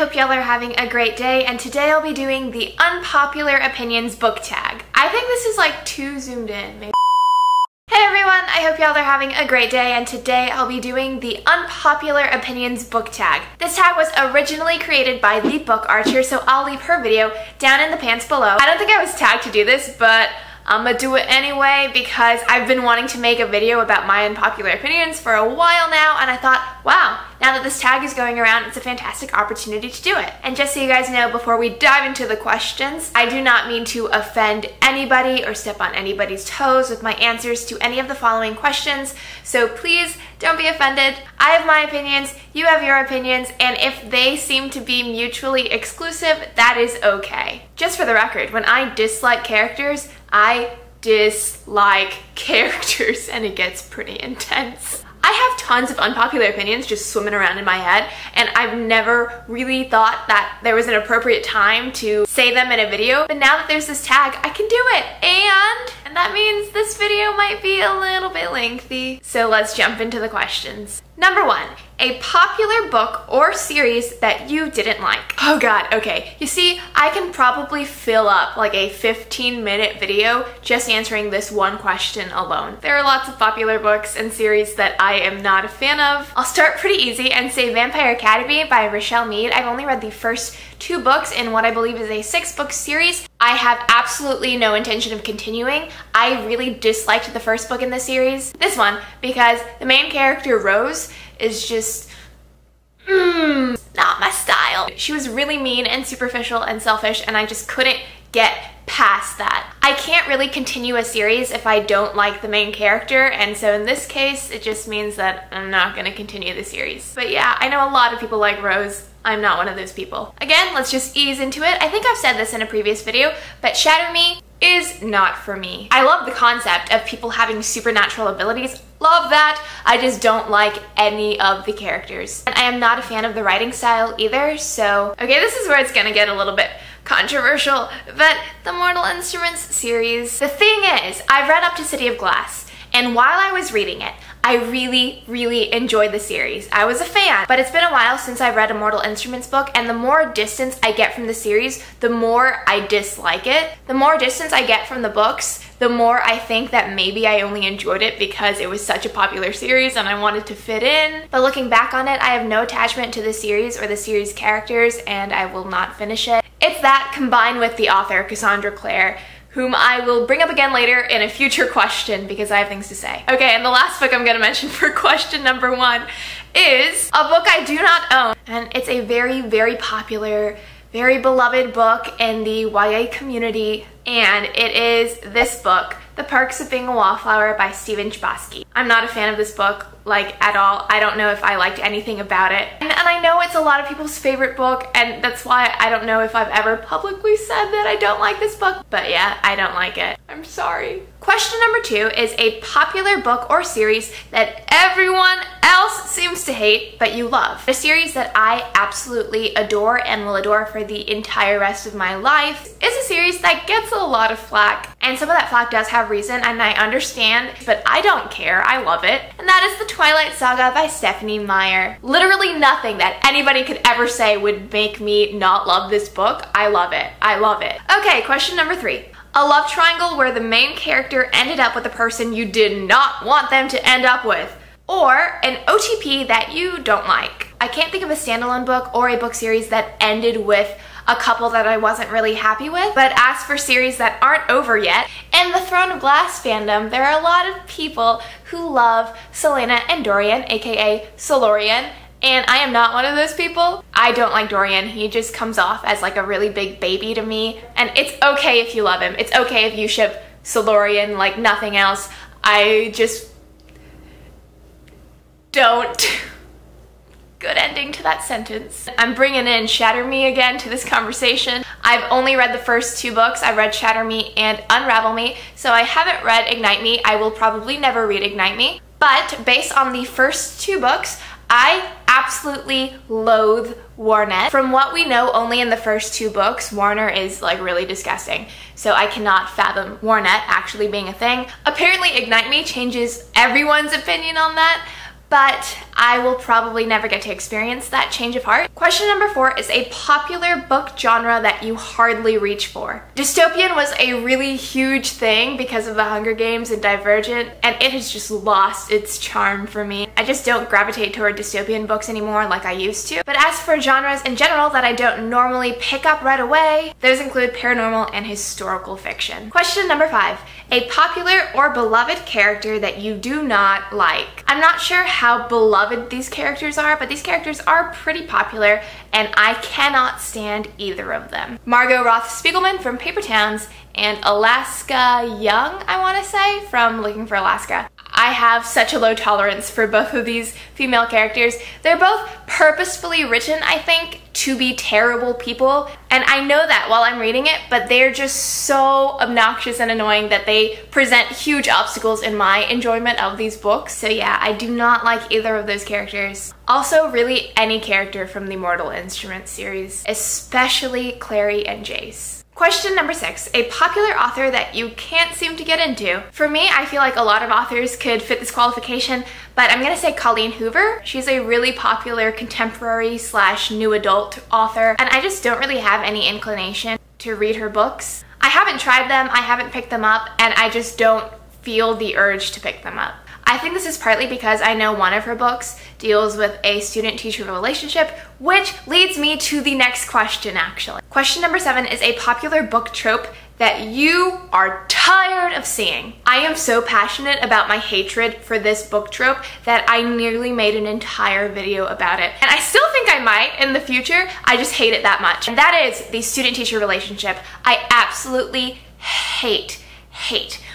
hope y'all are having a great day, and today I'll be doing the Unpopular Opinions book tag. I think this is like too zoomed in, maybe. Hey everyone, I hope y'all are having a great day, and today I'll be doing the Unpopular Opinions book tag. This tag was originally created by the Book Archer, so I'll leave her video down in the pants below. I don't think I was tagged to do this, but I'm gonna do it anyway because I've been wanting to make a video about my unpopular opinions for a while now, and I thought, wow, now that this tag is going around, it's a fantastic opportunity to do it. And just so you guys know, before we dive into the questions, I do not mean to offend anybody or step on anybody's toes with my answers to any of the following questions, so please don't be offended. I have my opinions, you have your opinions, and if they seem to be mutually exclusive, that is okay. Just for the record, when I dislike characters, I dislike characters, and it gets pretty intense. I have tons of unpopular opinions just swimming around in my head, and I've never really thought that there was an appropriate time to say them in a video, but now that there's this tag, I can do it, and that means this video might be a little bit lengthy. So let's jump into the questions. Number 1, a popular book or series that you didn't like. Oh god, okay. You see, I can probably fill up like a 15-minute video just answering this one question alone. There are lots of popular books and series that I am not a fan of. I'll start pretty easy and say Vampire Academy by Richelle Mead. I've only read the first 2 books in what I believe is a 6-book series. I have absolutely no intention of continuing. I really disliked the first book in the series, this one, because the main character, Rose, is just, not my style. She was really mean and superficial and selfish, and I just couldn't get past that. I can't really continue a series if I don't like the main character, and so in this case, it just means that I'm not gonna continue the series. But yeah, I know a lot of people like Rose. I'm not one of those people. Again, let's just ease into it. I think I've said this in a previous video, but Shatter Me is not for me. I love the concept of people having supernatural abilities. Love that. I just don't like any of the characters. And I am not a fan of the writing style either, so... Okay, this is where it's gonna get a little bit controversial, but the Mortal Instruments series. The thing is, I've read up to City of Glass, and while I was reading it, I really enjoyed the series. I was a fan, but it's been a while since I've read a Mortal Instruments book, and the more distance I get from the series, the more I dislike it. The more distance I get from the books, the more I think that maybe I only enjoyed it because it was such a popular series and I wanted to fit in. But looking back on it, I have no attachment to the series or the series characters, and I will not finish it. It's that combined with the author, Cassandra Clare, whom I will bring up again later in a future question because I have things to say. Okay, and the last book I'm gonna mention for question number 1 is a book I do not own. And it's a very popular, very beloved book in the YA community, and it is this book, The Perks of Being a Wallflower by Stephen Chbosky. I'm not a fan of this book, like, at all. I don't know if I liked anything about it. And I know it's a lot of people's favorite book, and that's why I don't know if I've ever publicly said that I don't like this book. But yeah, I don't like it. I'm sorry. Question number 2 is a popular book or series that everyone else seems to hate, but you love. A series that I absolutely adore and will adore for the entire rest of my life is a series that gets a lot of flack. And some of that flack does have reason, and I understand, but I don't care. I love it. And that is the Twilight Saga by Stephenie Meyer. Literally nothing that anybody could ever say would make me not love this book. I love it. I love it. Okay, question number 3. A love triangle where the main character ended up with a person you did not want them to end up with. Or an OTP that you don't like. I can't think of a standalone book or a book series that ended with a couple that I wasn't really happy with, but as for series that aren't over yet, in the Throne of Glass fandom, there are a lot of people who love Selena and Dorian, aka Solorian, and I am not one of those people. I don't like Dorian. He just comes off as like a really big baby to me, and it's okay if you love him. It's okay if you ship Solorian like nothing else. I just don't. Good ending to that sentence. I'm bringing in Shatter Me again to this conversation. I've only read the first 2 books. I read Shatter Me and Unravel Me, so I haven't read Ignite Me. I will probably never read Ignite Me. But based on the first 2 books, I absolutely loathe Warnet. From what we know only in the first 2 books, Warner is like really disgusting. So I cannot fathom Warnet actually being a thing. Apparently Ignite Me changes everyone's opinion on that, but I will probably never get to experience that change of heart. Question number 4 is a popular book genre that you hardly reach for. Dystopian was a really huge thing because of the Hunger Games and Divergent, and it has just lost its charm for me. I just don't gravitate toward dystopian books anymore like I used to. But as for genres in general that I don't normally pick up right away, those include paranormal and historical fiction. Question number 5, a popular or beloved character that you do not like. I'm not sure how beloved these characters are, but these characters are pretty popular and I cannot stand either of them. Margot Roth Spiegelman from Paper Towns and Alaska Young, I want to say, from Looking for Alaska. I have such a low tolerance for both of these female characters. They're both purposefully written, I think, to be terrible people. And I know that while I'm reading it, but they're just so obnoxious and annoying that they present huge obstacles in my enjoyment of these books. So yeah, I do not like either of those characters. Also, really any character from the Mortal Instruments series, especially Clary and Jace. Question number 6, a popular author that you can't seem to get into. For me, I feel like a lot of authors could fit this qualification, but I'm gonna say Colleen Hoover. She's a really popular contemporary / new adult author, and I just don't really have any inclination to read her books. I haven't tried them, I haven't picked them up, and I just don't feel the urge to pick them up. I think this is partly because I know one of her books deals with a student-teacher relationship, which leads me to the next question, actually. Question number 7 is a popular book trope that you are tired of seeing. I am so passionate about my hatred for this book trope that I nearly made an entire video about it. And I still think I might in the future, I just hate it that much. And that is the student-teacher relationship. I absolutely hate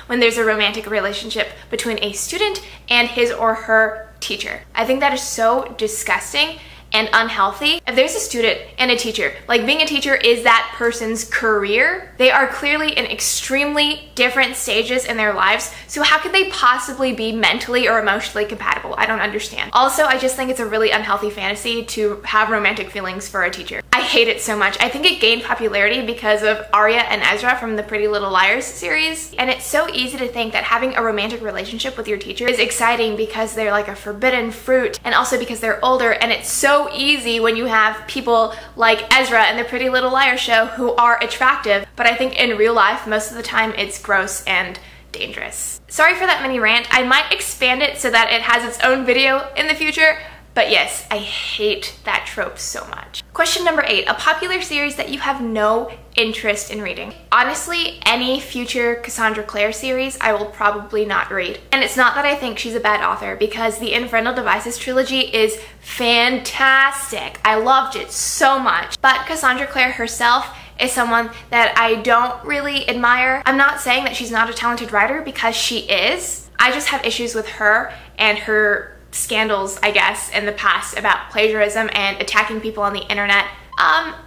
when there's a romantic relationship between a student and his or her teacher. I think that is so disgusting and unhealthy. If there's a student and a teacher, like being a teacher is that person's career, they are clearly in extremely different stages in their lives, so how could they possibly be mentally or emotionally compatible? I don't understand. Also, I just think it's a really unhealthy fantasy to have romantic feelings for a teacher. I hate it so much. I think it gained popularity because of Arya and Ezra from the Pretty Little Liars series, and it's so easy to think that having a romantic relationship with your teacher is exciting because they're like a forbidden fruit, and also because they're older, and it's so easy when you have people like Ezra in the Pretty Little Liars show who are attractive, but I think in real life most of the time it's gross and dangerous. Sorry for that mini rant. I might expand it so that it has its own video in the future, but yes, I hate that trope so much. Question number 8, a popular series that you have no interest in reading. Honestly, any future Cassandra Clare series I will probably not read. And it's not that I think she's a bad author, because the Infernal Devices trilogy is fantastic. I loved it so much. But Cassandra Clare herself is someone that I don't really admire. I'm not saying that she's not a talented writer, because she is. I just have issues with her and her scandals, I guess, in the past about plagiarism and attacking people on the internet.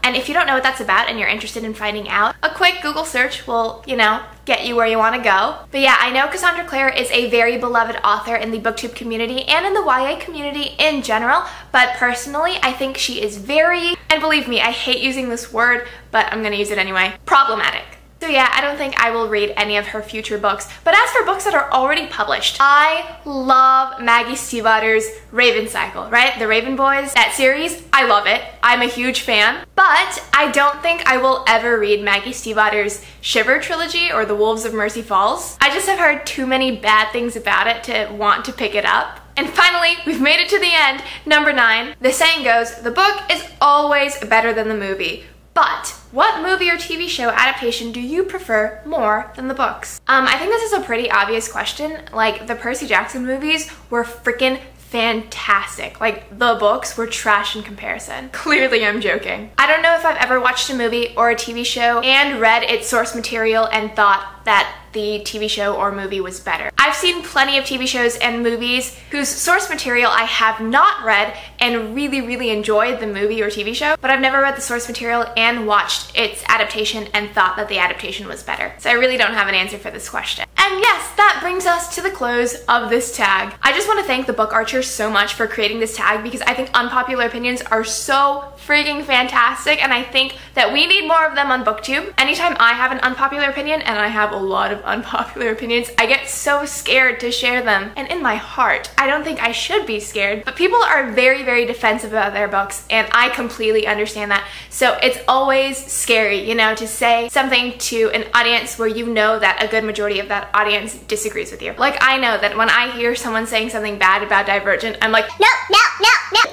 And if you don't know what that's about and you're interested in finding out, a quick Google search will, you know, get you where you want to go. But yeah, I know Cassandra Clare is a very beloved author in the booktube community and in the YA community in general, but personally, I think she is very, and believe me, I hate using this word, but I'm gonna use it anyway, problematic. So yeah, I don't think I will read any of her future books. But as for books that are already published, I love Maggie Stiefvater's Raven Cycle, right? The Raven Boys, that series, I love it. I'm a huge fan. But I don't think I will ever read Maggie Stiefvater's Shiver trilogy or The Wolves of Mercy Falls. I just have heard too many bad things about it to want to pick it up. And finally, we've made it to the end. Number 9, the saying goes, the book is always better than the movie. But what movie or TV show adaptation do you prefer more than the books? I think this is a pretty obvious question. Like, the Percy Jackson movies were freaking fantastic. Like, the books were trash in comparison. Clearly, I'm joking. I don't know if I've ever watched a movie or a TV show and read its source material and thought that the TV show or movie was better. I've seen plenty of TV shows and movies whose source material I have not read and really enjoyed the movie or TV show, but I've never read the source material and watched its adaptation and thought that the adaptation was better. So I really don't have an answer for this question. And yes, that brings us to the close of this tag. I just want to thank the Book Archer so much for creating this tag because I think unpopular opinions are so freaking fantastic, and I think that we need more of them on BookTube. Anytime I have an unpopular opinion, and I have a lot of unpopular opinions, I get so scared to share them. And in my heart, I don't think I should be scared, but people are very defensive about their books, and I completely understand that. So it's always scary, you know, to say something to an audience where you know that a good majority of that audience disagrees with you. Like, I know that when I hear someone saying something bad about Divergent, I'm like, no,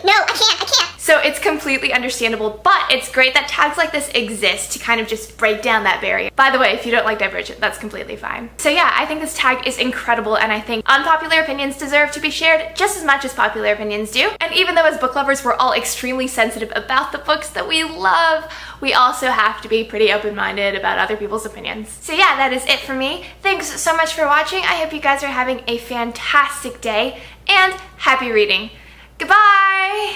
I can't. So it's completely understandable, but it's great that tags like this exist to kind of just break down that barrier. By the way, if you don't like Divergent, that's completely fine. So yeah, I think this tag is incredible, and I think unpopular opinions deserve to be shared just as much as popular opinions do. And even though as book lovers we're all extremely sensitive about the books that we love, we also have to be pretty open-minded about other people's opinions. So yeah, that is it for me. Thanks so much for watching. I hope you guys are having a fantastic day, and happy reading. Goodbye!